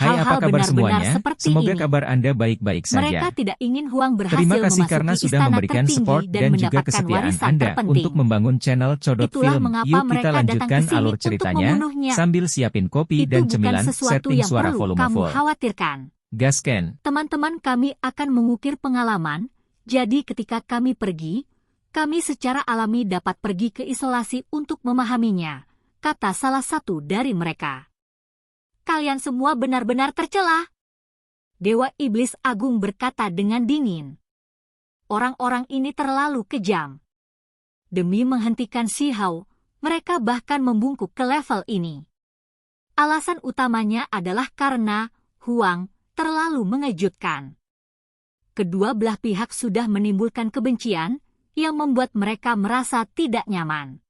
Hai, apa hal-hal kabar benar-benar semuanya? seperti Semoga ini. kabar Anda baik-baik Mereka saja. tidak ingin Huang berhasil Terima kasih memasuki karena sudah istana memberikan tertinggi support dan dan juga mendapatkan kesetiaan warisan Anda terpenting. untuk membangun channel Codot Itulah Film. mengapa Yuk kita mereka datang ke lanjutkan sini alur untuk ceritanya, membunuhnya. sambil siapin kopi Itu dan bukan cemilan, sesuatu setting yang suara perlu volume kamu full. khawatirkan. Gasken. Teman-teman kami akan mengukir pengalaman, jadi ketika kami pergi, kami secara alami dapat pergi ke isolasi untuk memahaminya, kata salah satu dari mereka. Kalian semua benar-benar tercela. Dewa Iblis Agung berkata dengan dingin. Orang-orang ini terlalu kejam. Demi menghentikan Shi Hao, mereka bahkan membungkuk ke level ini. Alasan utamanya adalah karena Huang terlalu mengejutkan. Kedua belah pihak sudah menimbulkan kebencian yang membuat mereka merasa tidak nyaman.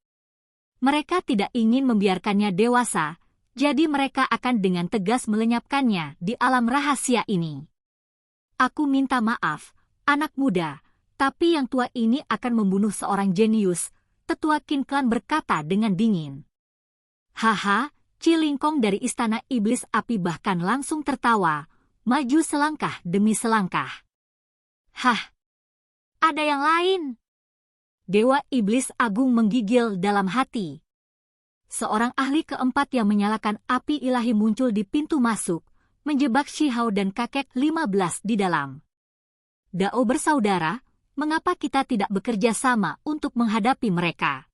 Mereka tidak ingin membiarkannya dewasa, jadi mereka akan dengan tegas melenyapkannya di alam rahasia ini. Aku minta maaf, anak muda, tapi yang tua ini akan membunuh seorang jenius, tetua Qin Clan berkata dengan dingin. Haha, Cilingkong dari Istana Iblis Api bahkan langsung tertawa, maju selangkah demi selangkah. Hah, ada yang lain? Dewa Iblis Agung menggigil dalam hati. Seorang ahli keempat yang menyalakan api ilahi muncul di pintu masuk, menjebak Shi Hao dan kakek 15 di dalam. Dao bersaudara, mengapa kita tidak bekerja sama untuk menghadapi mereka?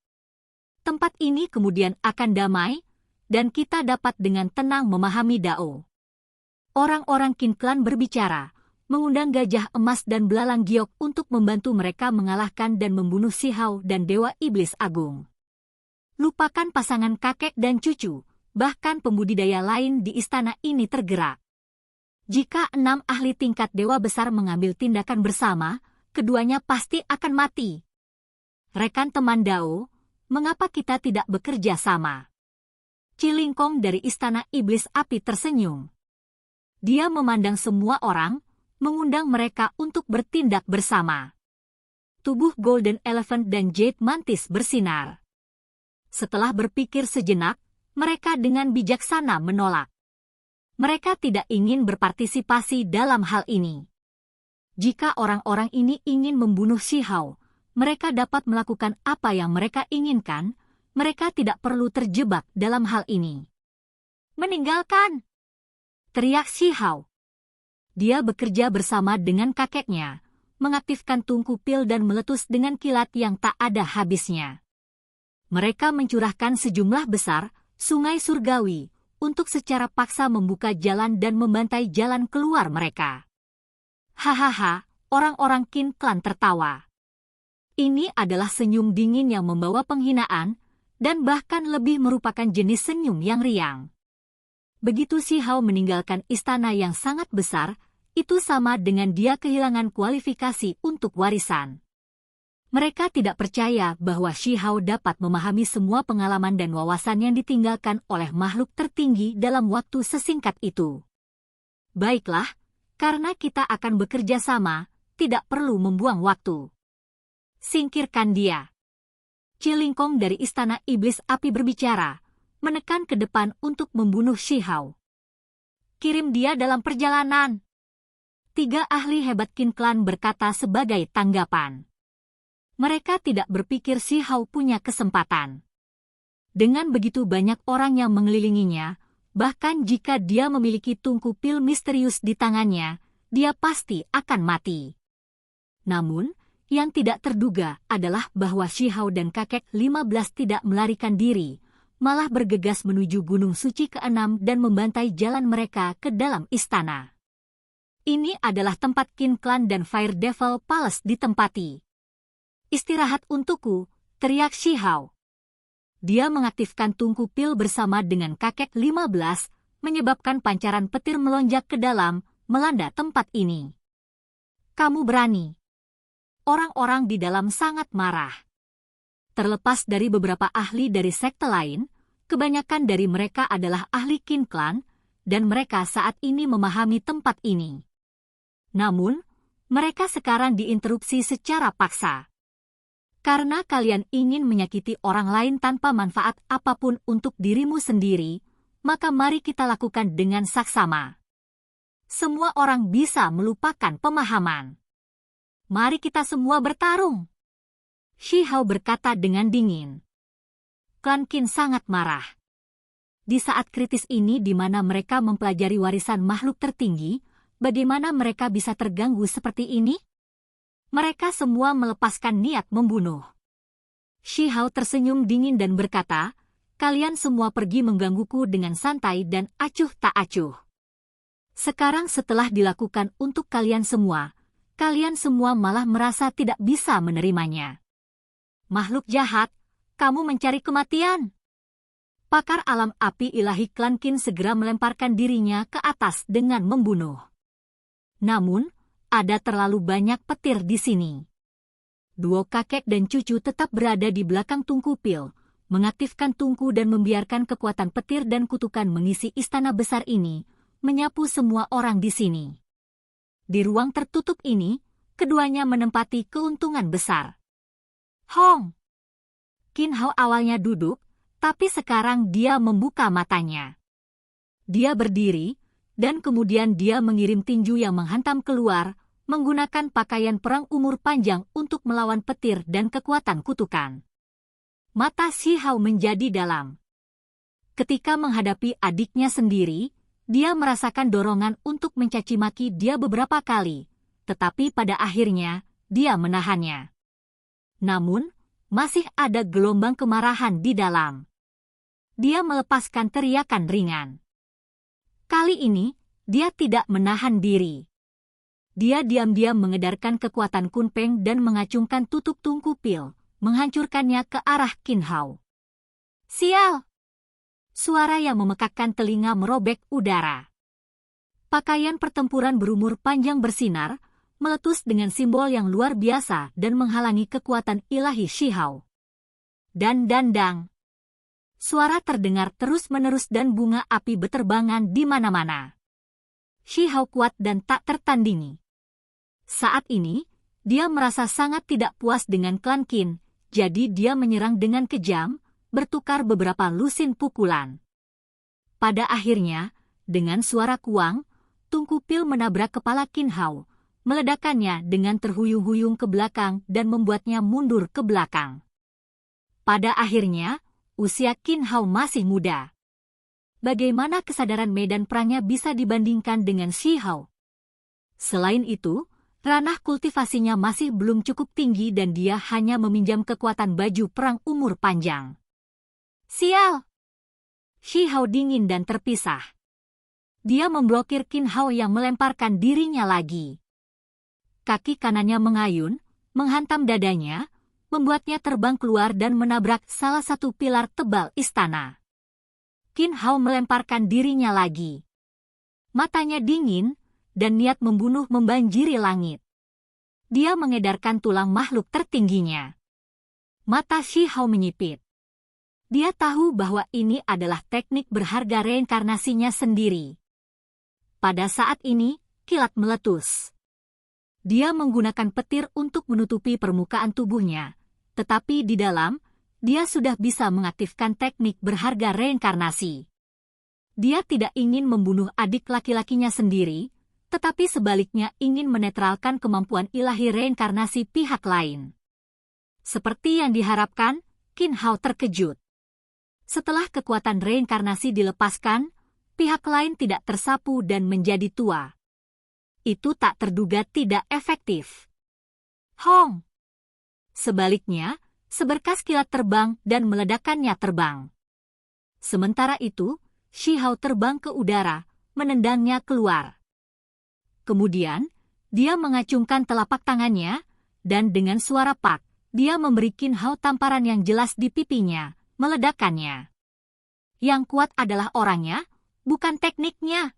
Tempat ini kemudian akan damai, dan kita dapat dengan tenang memahami Dao. Orang-orang Qin Clan berbicara, mengundang gajah emas dan belalang giok untuk membantu mereka mengalahkan dan membunuh Shi Hao dan Dewa Iblis Agung. Lupakan pasangan kakek dan cucu, bahkan pembudidaya lain di istana ini tergerak. Jika 6 ahli tingkat dewa besar mengambil tindakan bersama, keduanya pasti akan mati. Rekan teman Dao, mengapa kita tidak bekerja sama? Cilingkong dari Istana Iblis Api tersenyum. Dia memandang semua orang, mengundang mereka untuk bertindak bersama. Tubuh Golden Elephant dan Jade Mantis bersinar. Setelah berpikir sejenak, mereka dengan bijaksana menolak. Mereka tidak ingin berpartisipasi dalam hal ini. Jika orang-orang ini ingin membunuh Shi Hao, mereka dapat melakukan apa yang mereka inginkan, mereka tidak perlu terjebak dalam hal ini. Meninggalkan! Teriak Shi Hao. Dia bekerja bersama dengan kakeknya, mengaktifkan tungku pil dan meletus dengan kilat yang tak ada habisnya. Mereka mencurahkan sejumlah besar sungai surgawi untuk secara paksa membuka jalan dan membantai jalan keluar mereka. Hahaha, orang-orang Qin Clan tertawa. Ini adalah senyum dingin yang membawa penghinaan dan bahkan lebih merupakan jenis senyum yang riang. Begitu Shi Hao meninggalkan istana yang sangat besar, itu sama dengan dia kehilangan kualifikasi untuk warisan. Mereka tidak percaya bahwa Shi Hao dapat memahami semua pengalaman dan wawasan yang ditinggalkan oleh makhluk tertinggi dalam waktu sesingkat itu. Baiklah, karena kita akan bekerja sama, tidak perlu membuang waktu. Singkirkan dia. Cilingkong dari Istana Iblis Api berbicara, menekan ke depan untuk membunuh Shi Hao. Kirim dia dalam perjalanan. 3 ahli hebat Qin Clan berkata sebagai tanggapan. Mereka tidak berpikir Shi Hao punya kesempatan. Dengan begitu banyak orang yang mengelilinginya, bahkan jika dia memiliki tungku pil misterius di tangannya, dia pasti akan mati. Namun, yang tidak terduga adalah bahwa Shi Hao dan kakek 15 tidak melarikan diri, malah bergegas menuju Gunung Suci ke-6 dan membantai jalan mereka ke dalam istana. Ini adalah tempat Qin Clan dan Fire Devil Palace ditempati. Istirahat untukku, teriak Shi Hao. Dia mengaktifkan tungku pil bersama dengan kakek 15, menyebabkan pancaran petir melonjak ke dalam, melanda tempat ini. Kamu berani. Orang-orang di dalam sangat marah. Terlepas dari beberapa ahli dari sekte lain, kebanyakan dari mereka adalah ahli Qin Clan, dan mereka saat ini memahami tempat ini. Namun, mereka sekarang diinterupsi secara paksa. Karena kalian ingin menyakiti orang lain tanpa manfaat apapun untuk dirimu sendiri, maka mari kita lakukan dengan saksama. Semua orang bisa melupakan pemahaman. Mari kita semua bertarung. Shi Hao berkata dengan dingin. Klan Qin sangat marah. Di saat kritis ini di mana mereka mempelajari warisan makhluk tertinggi, bagaimana mereka bisa terganggu seperti ini? Mereka semua melepaskan niat membunuh. Shi Hao tersenyum dingin dan berkata, kalian semua pergi menggangguku dengan santai dan acuh tak acuh. Sekarang setelah dilakukan untuk kalian semua malah merasa tidak bisa menerimanya. Makhluk jahat, kamu mencari kematian. Pakar alam api ilahi klan Qin segera melemparkan dirinya ke atas dengan membunuh. Namun, ada terlalu banyak petir di sini. Duo kakek dan cucu tetap berada di belakang Tunku Pil, mengaktifkan tungku dan membiarkan kekuatan petir dan kutukan mengisi istana besar ini, menyapu semua orang di sini. Di ruang tertutup ini, keduanya menempati keuntungan besar. Hong! Qin Hao awalnya duduk, tapi sekarang dia membuka matanya. Dia berdiri, dan kemudian dia mengirim tinju yang menghantam keluar, menggunakan pakaian perang umur panjang untuk melawan petir dan kekuatan kutukan. Mata Shi Hao menjadi dalam. Ketika menghadapi adiknya sendiri, dia merasakan dorongan untuk mencaci maki dia beberapa kali, tetapi pada akhirnya, dia menahannya. Namun, masih ada gelombang kemarahan di dalam. Dia melepaskan teriakan ringan. Kali ini, dia tidak menahan diri. Dia diam-diam mengedarkan kekuatan Kunpeng dan mengacungkan tutup Tunku Pil, menghancurkannya ke arah Qin Hao. Sial! Suara yang memekakkan telinga merobek udara. Pakaian pertempuran berumur panjang bersinar, meletus dengan simbol yang luar biasa dan menghalangi kekuatan ilahi Shi Hao. Dang. Suara terdengar terus-menerus dan bunga api beterbangan di mana-mana. Shi Hao kuat dan tak tertandingi. Saat ini, dia merasa sangat tidak puas dengan klan Qin, jadi dia menyerang dengan kejam, bertukar beberapa lusin pukulan. Pada akhirnya, dengan suara kuang, Tunku Pil menabrak kepala Qin Hao, meledakannya dengan terhuyung-huyung ke belakang dan membuatnya mundur ke belakang. Pada akhirnya, usia Qin Hao masih muda. Bagaimana kesadaran medan perangnya bisa dibandingkan dengan Shi Hao? Selain itu, ranah kultivasinya masih belum cukup tinggi dan dia hanya meminjam kekuatan baju perang umur panjang. Sial! Shi Hao dingin dan terpisah. Dia memblokir Qin Hao yang melemparkan dirinya lagi. Kaki kanannya mengayun, menghantam dadanya, membuatnya terbang keluar dan menabrak salah satu pilar tebal istana. Qin Hao melemparkan dirinya lagi. Matanya dingin, dan niat membunuh membanjiri langit. Dia mengedarkan tulang makhluk tertingginya. Mata Shi Hao menyipit. Dia tahu bahwa ini adalah teknik berharga reinkarnasinya sendiri. Pada saat ini, kilat meletus. Dia menggunakan petir untuk menutupi permukaan tubuhnya, tetapi di dalam, dia sudah bisa mengaktifkan teknik berharga reinkarnasi. Dia tidak ingin membunuh adik laki-lakinya sendiri, tetapi sebaliknya ingin menetralkan kemampuan ilahi reinkarnasi pihak lain. Seperti yang diharapkan, Qin Hao terkejut. Setelah kekuatan reinkarnasi dilepaskan, pihak lain tidak tersapu dan menjadi tua. Itu tak terduga tidak efektif. Hong! Sebaliknya, seberkas kilat terbang dan meledakannya terbang. Sementara itu, Shi Hao terbang ke udara, menendangnya keluar. Kemudian, dia mengacungkan telapak tangannya, dan dengan suara pak, dia memberi Qin Hao tamparan yang jelas di pipinya, meledakannya. Yang kuat adalah orangnya, bukan tekniknya.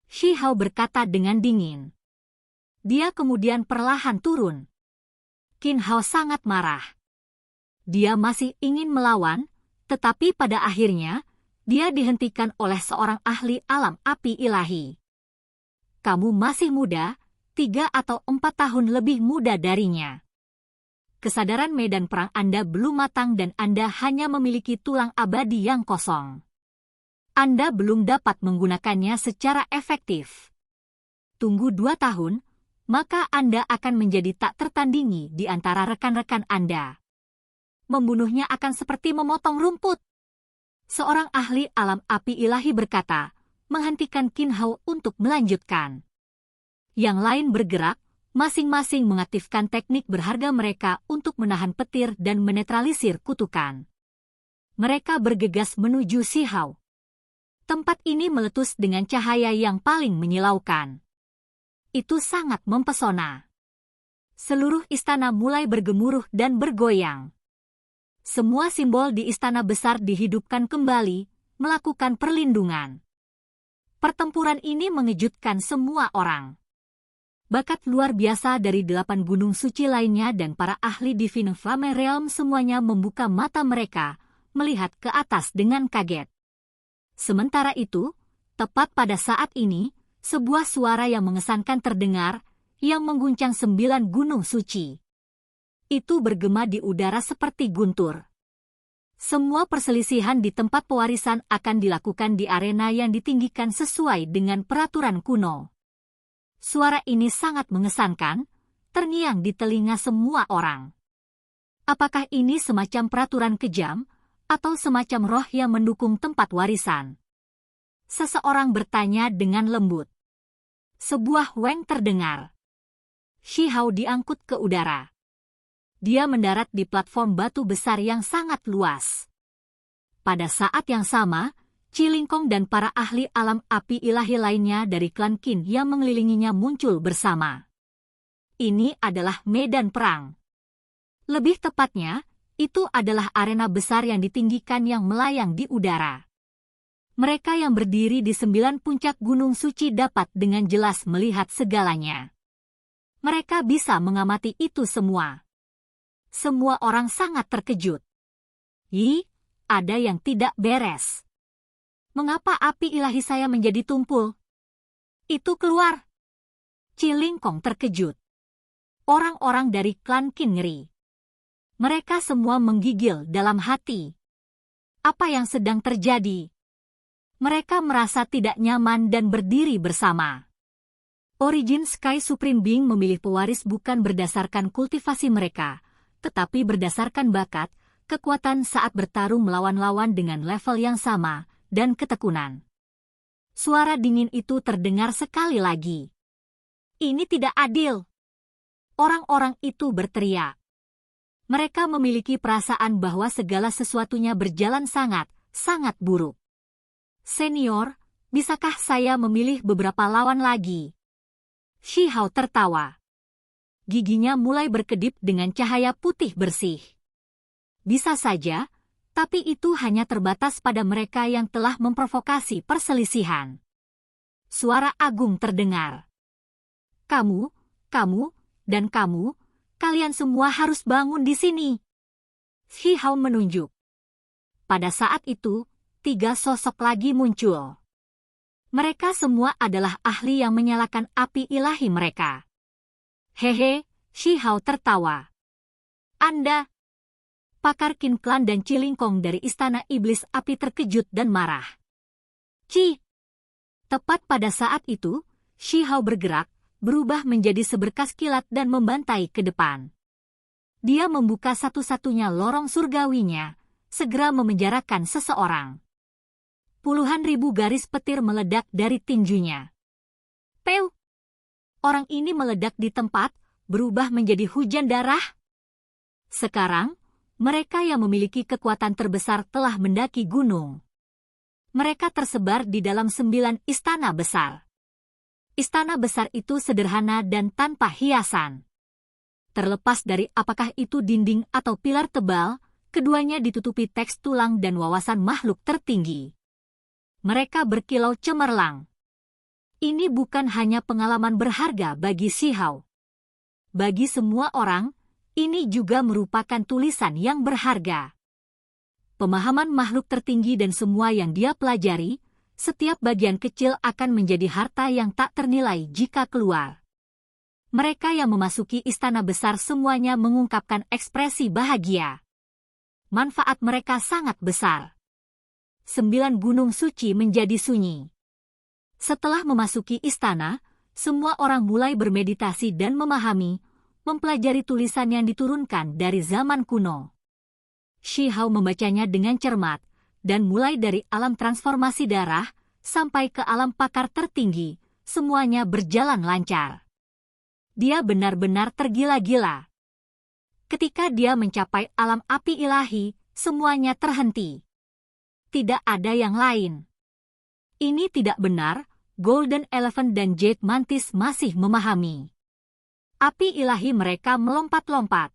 Shi Hao berkata dengan dingin. Dia kemudian perlahan turun. Qin Hao sangat marah. Dia masih ingin melawan, tetapi pada akhirnya, dia dihentikan oleh seorang ahli alam api ilahi. Kamu masih muda, 3 atau 4 tahun lebih muda darinya. Kesadaran medan perang Anda belum matang dan Anda hanya memiliki tulang abadi yang kosong. Anda belum dapat menggunakannya secara efektif. Tunggu 2 tahun, maka Anda akan menjadi tak tertandingi di antara rekan-rekan Anda. Membunuhnya akan seperti memotong rumput. Seorang ahli alam api ilahi berkata, menghentikan Qin Hao untuk melanjutkan. Yang lain bergerak, masing-masing mengaktifkan teknik berharga mereka untuk menahan petir dan menetralisir kutukan. Mereka bergegas menuju Si Hao. Tempat ini meletus dengan cahaya yang paling menyilaukan. Itu sangat mempesona. Seluruh istana mulai bergemuruh dan bergoyang. Semua simbol di istana besar dihidupkan kembali, melakukan perlindungan. Pertempuran ini mengejutkan semua orang. Bakat luar biasa dari 8 gunung suci lainnya dan para ahli Divine Flame Realm semuanya membuka mata mereka, melihat ke atas dengan kaget. Sementara itu, tepat pada saat ini, sebuah suara yang mengesankan terdengar, yang mengguncang 9 gunung suci. Itu bergema di udara seperti guntur. Semua perselisihan di tempat pewarisan akan dilakukan di arena yang ditinggikan sesuai dengan peraturan kuno. Suara ini sangat mengesankan, terngiang di telinga semua orang. Apakah ini semacam peraturan kejam, atau semacam roh yang mendukung tempat warisan? Seseorang bertanya dengan lembut. Sebuah weng terdengar. Si Hao diangkut ke udara. Dia mendarat di platform batu besar yang sangat luas. Pada saat yang sama, Cilingkong dan para ahli alam api ilahi lainnya dari klan Qin yang mengelilinginya muncul bersama. Ini adalah medan perang. Lebih tepatnya, itu adalah arena besar yang ditinggikan yang melayang di udara. Mereka yang berdiri di 9 puncak gunung suci dapat dengan jelas melihat segalanya. Mereka bisa mengamati itu semua. Semua orang sangat terkejut. Ada yang tidak beres. Mengapa api ilahi saya menjadi tumpul? Itu keluar. Cilingkong terkejut. Orang-orang dari klan Qin ngeri. Mereka semua menggigil dalam hati. Apa yang sedang terjadi? Mereka merasa tidak nyaman dan berdiri bersama. Origin Sky Supreme Being memilih pewaris bukan berdasarkan kultivasi mereka, tetapi berdasarkan bakat, kekuatan saat bertarung melawan lawan dengan level yang sama, dan ketekunan. Suara dingin itu terdengar sekali lagi. Ini tidak adil. Orang-orang itu berteriak. Mereka memiliki perasaan bahwa segala sesuatunya berjalan sangat buruk. Senior, bisakah saya memilih beberapa lawan lagi? Si Hao tertawa. Giginya mulai berkedip dengan cahaya putih bersih. Bisa saja, tapi itu hanya terbatas pada mereka yang telah memprovokasi perselisihan. Suara agung terdengar. Kamu, dan kamu, kalian semua harus bangun di sini. Si Hao menunjuk. Pada saat itu, 3 sosok lagi muncul. Mereka semua adalah ahli yang menyalakan api ilahi mereka. Hehe, Si Hao tertawa. Anda, pakar Qin Clan dan Cilingkong dari Istana Iblis Api terkejut dan marah. Tepat pada saat itu, Si Hao bergerak, berubah menjadi seberkas kilat dan membantai ke depan. Dia membuka satu-satunya lorong surgawinya, segera memenjarakan seseorang. Puluhan ribu garis petir meledak dari tinjunya. Peu! Orang ini meledak di tempat, berubah menjadi hujan darah. Sekarang, mereka yang memiliki kekuatan terbesar telah mendaki gunung. Mereka tersebar di dalam 9 istana besar. Istana besar itu sederhana dan tanpa hiasan. Terlepas dari apakah itu dinding atau pilar tebal, keduanya ditutupi teks tulang dan wawasan makhluk tertinggi. Mereka berkilau cemerlang. Ini bukan hanya pengalaman berharga bagi Si Hao. Bagi semua orang, ini juga merupakan tulisan yang berharga. Pemahaman makhluk tertinggi dan semua yang dia pelajari, setiap bagian kecil akan menjadi harta yang tak ternilai jika keluar. Mereka yang memasuki istana besar semuanya mengungkapkan ekspresi bahagia. Manfaat mereka sangat besar. 9 gunung suci menjadi sunyi. Setelah memasuki istana, semua orang mulai bermeditasi dan memahami, mempelajari tulisan yang diturunkan dari zaman kuno. Shi Hao membacanya dengan cermat, dan mulai dari alam transformasi darah, sampai ke alam pakar tertinggi, semuanya berjalan lancar. Dia benar-benar tergila-gila. Ketika dia mencapai alam api ilahi, semuanya terhenti. Tidak ada yang lain. Ini tidak benar, Golden Elephant dan Jade Mantis masih memahami. Api ilahi mereka melompat-lompat.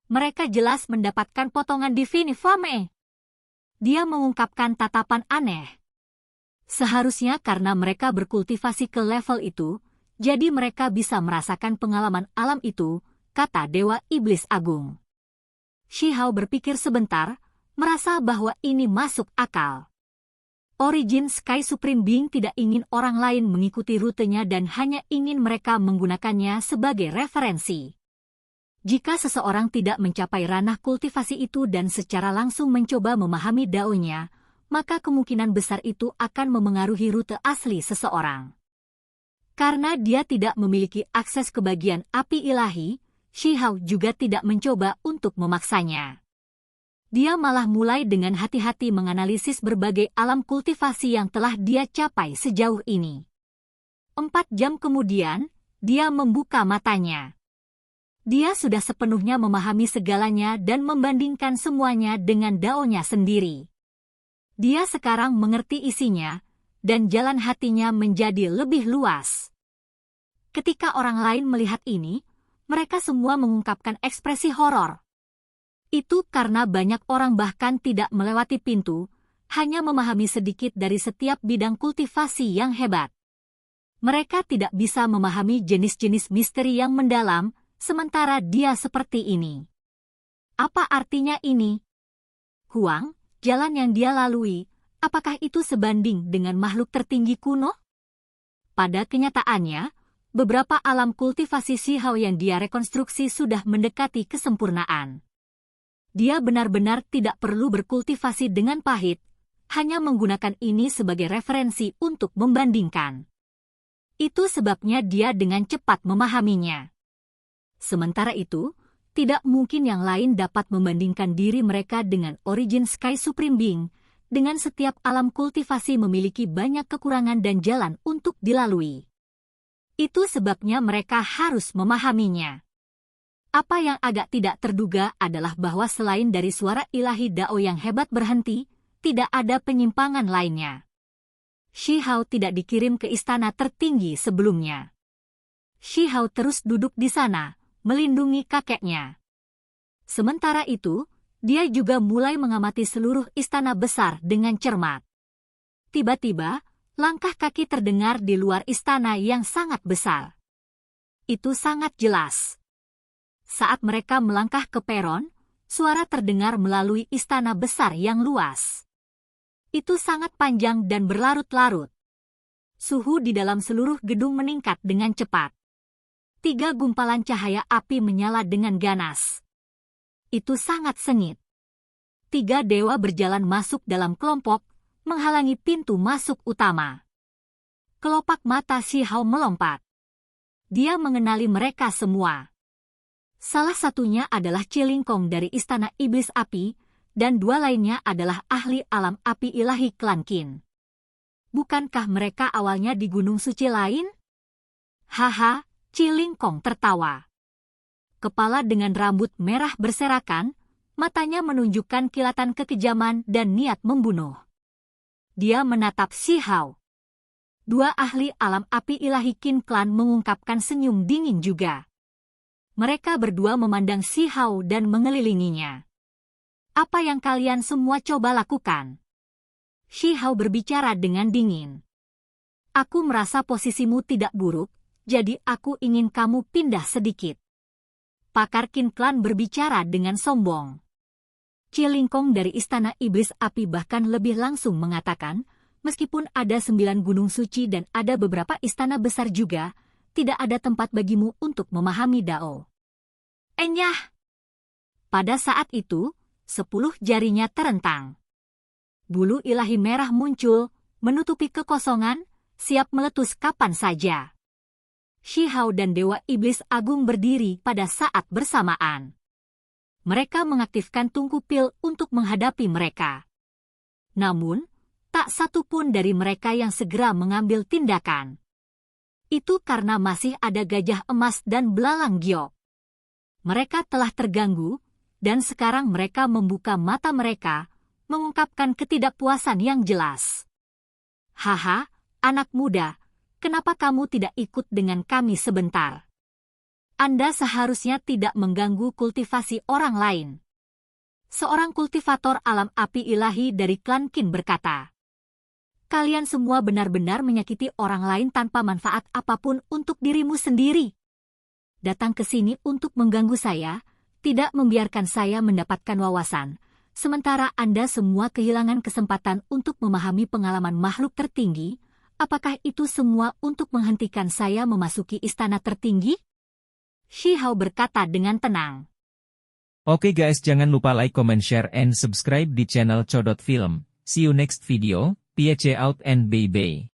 Mereka jelas mendapatkan potongan diviniforme. Dia mengungkapkan tatapan aneh. Seharusnya karena mereka berkultivasi ke level itu, jadi mereka bisa merasakan pengalaman alam itu, kata Dewa Iblis Agung. Shi Hao berpikir sebentar, merasa bahwa ini masuk akal. Origin Sky Supreme Being tidak ingin orang lain mengikuti rutenya dan hanya ingin mereka menggunakannya sebagai referensi. Jika seseorang tidak mencapai ranah kultivasi itu dan secara langsung mencoba memahami daonya, maka kemungkinan besar itu akan memengaruhi rute asli seseorang. Karena dia tidak memiliki akses ke bagian api ilahi, Shi Hao juga tidak mencoba untuk memaksanya. Dia malah mulai dengan hati-hati menganalisis berbagai alam kultivasi yang telah dia capai sejauh ini. 4 jam kemudian, dia membuka matanya. Dia sudah sepenuhnya memahami segalanya dan membandingkan semuanya dengan daonya sendiri. Dia sekarang mengerti isinya, dan jalan hatinya menjadi lebih luas. Ketika orang lain melihat ini, mereka semua mengungkapkan ekspresi horor. Itu karena banyak orang bahkan tidak melewati pintu, hanya memahami sedikit dari setiap bidang kultivasi yang hebat. Mereka tidak bisa memahami jenis-jenis misteri yang mendalam, sementara dia seperti ini. Apa artinya ini? Huang, jalan yang dia lalui, apakah itu sebanding dengan makhluk tertinggi kuno? Pada kenyataannya, beberapa alam kultivasi Shi Hao yang dia rekonstruksi sudah mendekati kesempurnaan. Dia benar-benar tidak perlu berkultivasi dengan pahit, hanya menggunakan ini sebagai referensi untuk membandingkan. Itu sebabnya dia dengan cepat memahaminya. Sementara itu, tidak mungkin yang lain dapat membandingkan diri mereka dengan Origin Sky Supreme Being. Dengan setiap alam kultivasi memiliki banyak kekurangan dan jalan untuk dilalui. Itu sebabnya mereka harus memahaminya. Apa yang agak tidak terduga adalah bahwa selain dari suara ilahi Dao yang hebat berhenti, tidak ada penyimpangan lainnya. Shi Hao tidak dikirim ke istana tertinggi sebelumnya. Shi Hao terus duduk di sana, melindungi kakeknya. Sementara itu, dia juga mulai mengamati seluruh istana besar dengan cermat. Tiba-tiba, langkah kaki terdengar di luar istana yang sangat besar. Itu sangat jelas. Saat mereka melangkah ke peron, suara terdengar melalui istana besar yang luas. Itu sangat panjang dan berlarut-larut. Suhu di dalam seluruh gedung meningkat dengan cepat. 3 gumpalan cahaya api menyala dengan ganas. Itu sangat sengit. 3 dewa berjalan masuk dalam kelompok, menghalangi pintu masuk utama. Kelopak mata Shi Hao melompat. Dia mengenali mereka semua. Salah satunya adalah Cilingkong dari Istana Iblis Api, dan 2 lainnya adalah ahli alam api ilahi klan Qin. Bukankah mereka awalnya di gunung suci lain? Haha, Cilingkong tertawa. Kepala dengan rambut merah berserakan, matanya menunjukkan kilatan kekejaman dan niat membunuh. Dia menatap Shi Hao. 2 ahli alam api ilahi Qin klan mengungkapkan senyum dingin juga. Mereka berdua memandang Shi Hao dan mengelilinginya. Apa yang kalian semua coba lakukan? Shi Hao berbicara dengan dingin. Aku merasa posisimu tidak buruk, jadi aku ingin kamu pindah sedikit. Pakar Qin klan berbicara dengan sombong. Cilingkong dari Istana Iblis Api bahkan lebih langsung mengatakan, meskipun ada 9 gunung suci dan ada beberapa istana besar juga, tidak ada tempat bagimu untuk memahami Dao. Enyah! Pada saat itu, 10 jarinya terentang. Bulu ilahi merah muncul, menutupi kekosongan, siap meletus kapan saja. Shihao dan Dewa Iblis Agung berdiri pada saat bersamaan. Mereka mengaktifkan tungku pil untuk menghadapi mereka. Namun, tak satu pun dari mereka yang segera mengambil tindakan. Itu karena masih ada gajah emas dan belalang giok. Mereka telah terganggu, dan sekarang mereka membuka mata mereka, mengungkapkan ketidakpuasan yang jelas. Haha, anak muda, kenapa kamu tidak ikut dengan kami sebentar? Anda seharusnya tidak mengganggu kultivasi orang lain. Seorang kultivator alam api ilahi dari klan Qin berkata, kalian semua benar-benar menyakiti orang lain tanpa manfaat apapun untuk dirimu sendiri. Datang ke sini untuk mengganggu saya, tidak membiarkan saya mendapatkan wawasan, sementara Anda semua kehilangan kesempatan untuk memahami pengalaman makhluk tertinggi. Apakah itu semua untuk menghentikan saya memasuki istana tertinggi? Shihao berkata dengan tenang. Oke guys, jangan lupa like, comment, share, and subscribe di channel Codot Film. See you next video, peace out and bye-bye.